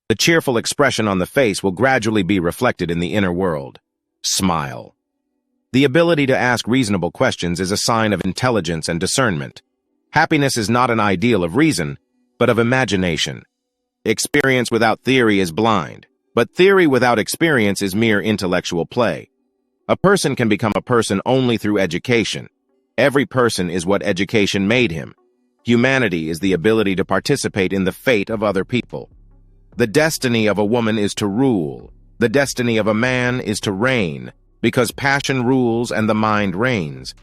The cheerful expression on the face will gradually be reflected in the inner world. Smile. The ability to ask reasonable questions is a sign of intelligence and discernment. Happiness is not an ideal of reason, but of imagination. Experience without theory is blind, but theory without experience is mere intellectual play. A person can become a person only through education. Every person is what education made him. Humanity is the ability to participate in the fate of other people. The destiny of a woman is to rule. The destiny of a man is to reign, because passion rules and the mind reigns.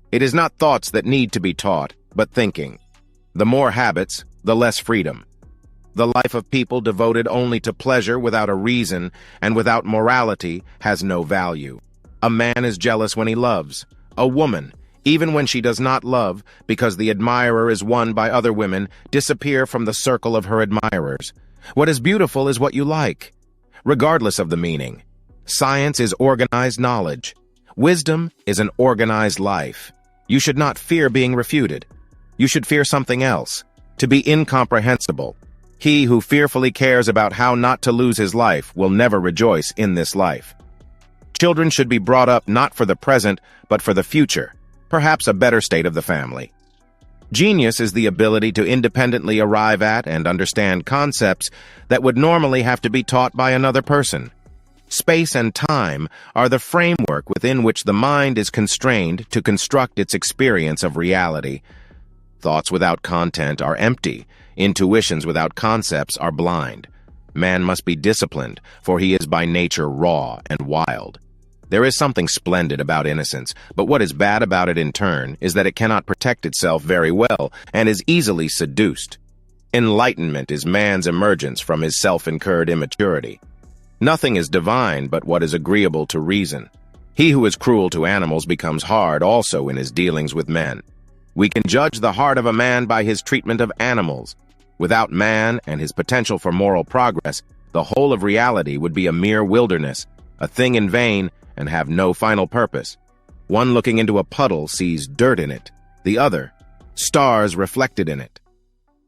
It is not thoughts that need to be taught, but thinking. The more habits, the less freedom. The life of people devoted only to pleasure without a reason and without morality has no value. A man is jealous when he loves. A woman, even when she does not love, because the admirer is won by other women, disappear from the circle of her admirers. What is beautiful is what you like, regardless of the meaning. Science is organized knowledge. Wisdom is an organized life. You should not fear being refuted. You should fear something else, to be incomprehensible. He who fearfully cares about how not to lose his life will never rejoice in this life. Children should be brought up not for the present, but for the future, perhaps a better state of the family. Genius is the ability to independently arrive at and understand concepts that would normally have to be taught by another person. Space and time are the framework within which the mind is constrained to construct its experience of reality. Thoughts without content are empty. Intuitions without concepts are blind. Man must be disciplined, for he is by nature raw and wild. There is something splendid about innocence, but what is bad about it in turn is that it cannot protect itself very well and is easily seduced. Enlightenment is man's emergence from his self-incurred immaturity. Nothing is divine but what is agreeable to reason. He who is cruel to animals becomes hard also in his dealings with men. We can judge the heart of a man by his treatment of animals. Without man and his potential for moral progress, the whole of reality would be a mere wilderness, a thing in vain, and have no final purpose. One looking into a puddle sees dirt in it, the other, stars reflected in it.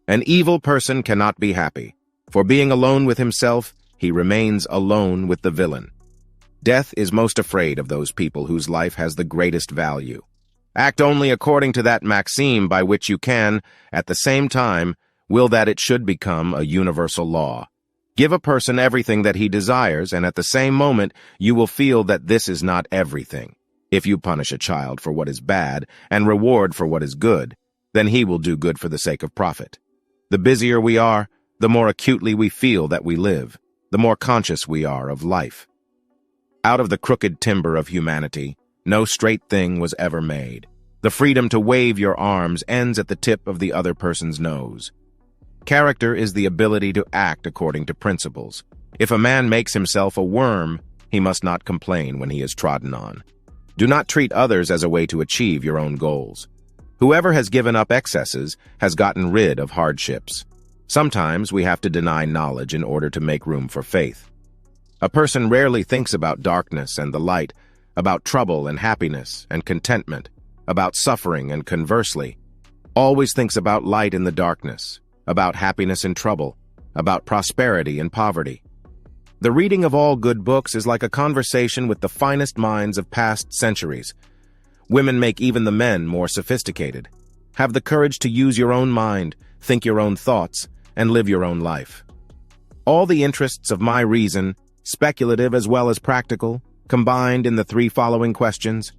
An evil person cannot be happy, for being alone with himself, he remains alone with the villain. Death is most afraid of those people whose life has the greatest value. Act only according to that maxim by which you can, at the same time, will that it should become a universal law. Give a person everything that he desires, and at the same moment you will feel that this is not everything. If you punish a child for what is bad and reward for what is good, then he will do good for the sake of profit. The busier we are, the more acutely we feel that we live, the more conscious we are of life. Out of the crooked timber of humanity, no straight thing was ever made. The freedom to wave your arms ends at the tip of the other person's nose. Character is the ability to act according to principles. If a man makes himself a worm, he must not complain when he is trodden on. Do not treat others as a way to achieve your own goals. Whoever has given up excesses has gotten rid of hardships. Sometimes we have to deny knowledge in order to make room for faith. A person rarely thinks about darkness and the light, about trouble and happiness and contentment, about suffering and conversely. Always thinks about light in the darkness, about happiness and trouble, about prosperity and poverty. The reading of all good books is like a conversation with the finest minds of past centuries. Women make even the men more sophisticated. Have the courage to use your own mind, think your own thoughts, and live your own life. All the interests of my reason, speculative as well as practical, combined in the three following questions.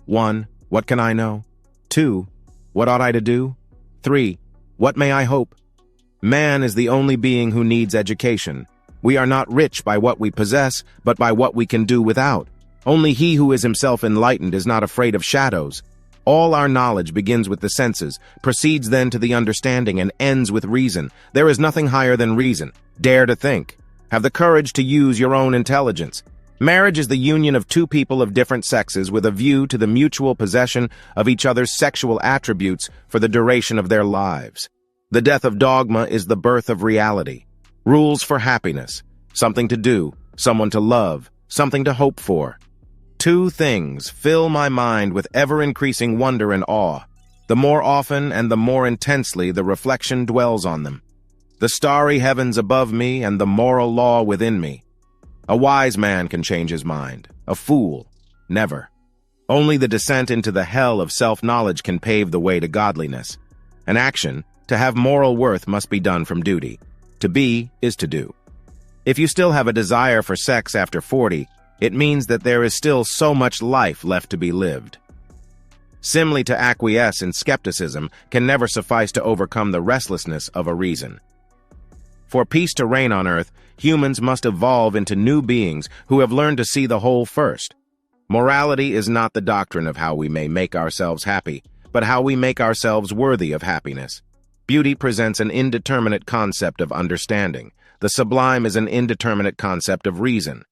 1. What can I know? 2. What ought I to do? 3. What may I hope? Man is the only being who needs education. We are not rich by what we possess, but by what we can do without. Only he who is himself enlightened is not afraid of shadows. All our knowledge begins with the senses, proceeds then to the understanding, and ends with reason. There is nothing higher than reason. Dare to think. Have the courage to use your own intelligence. Marriage is the union of two people of different sexes with a view to the mutual possession of each other's sexual attributes for the duration of their lives. The death of dogma is the birth of reality. Rules for happiness. Something to do, someone to love, something to hope for. 2 things fill my mind with ever-increasing wonder and awe, the more often and the more intensely the reflection dwells on them. the starry heavens above me and the moral law within me. A wise man can change his mind. A fool, never. Only the descent into the hell of self-knowledge can pave the way to godliness. An action, to have moral worth, must be done from duty. To be is to do. If you still have a desire for sex after 40, it means that there is still so much life left to be lived. Simply to acquiesce in skepticism can never suffice to overcome the restlessness of a reason. For peace to reign on earth, humans must evolve into new beings who have learned to see the whole first. Morality is not the doctrine of how we may make ourselves happy, but how we make ourselves worthy of happiness. Beauty presents an indeterminate concept of understanding. The sublime is an indeterminate concept of reason.